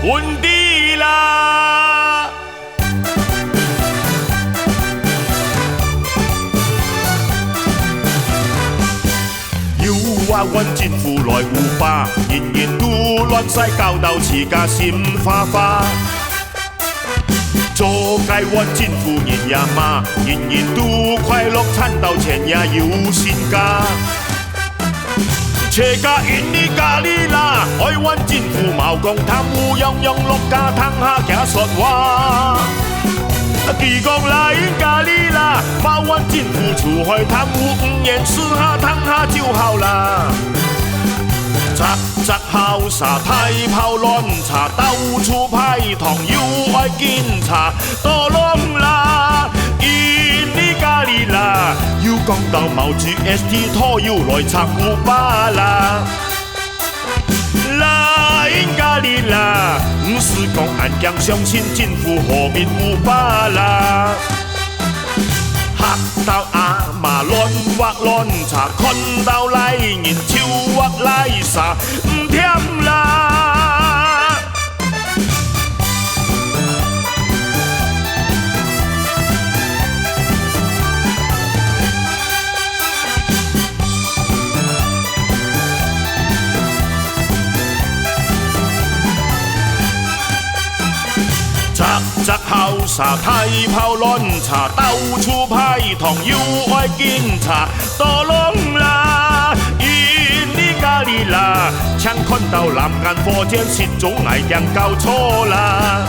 阮滴啦。有我阮政府来有吧，人人都乱使搞到自家心花花。做该阮政府人也骂，人人都快乐赚到钱也有身家。车甲因你咖喱啦，爱阮政府毛讲贪污样样落家汤下行说话。奇讲来因咖喱啦，骂阮政府厝害贪污，不愿私下汤下就好啦。杂校沙太炮乱查，到处派糖又爱警察，多拢啦，因你咖喱啦，又讲到毛 GST 拖又来插有巴啦。啦因咖喱啦，不是讲安强相信政府和民有巴啦。学到阿妈乱挖乱查，看到来人手挖来杀，唔忝啦。杂校沙太炮乱查，到处派糖又爱警察，多拢啦，因你咖喱啦，抢看到南间火箭失踪爱点搞错啦，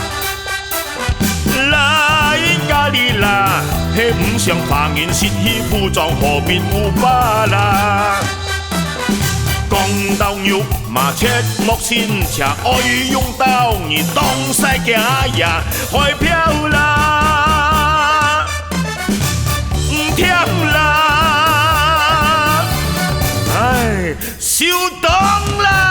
啦因咖喱啦，迄唔想发言失去武装和平有巴啦。讲到肉嘛，切莫心切，爱用刀你东西行呀，海漂啦，唔忝啦，哎，收档啦。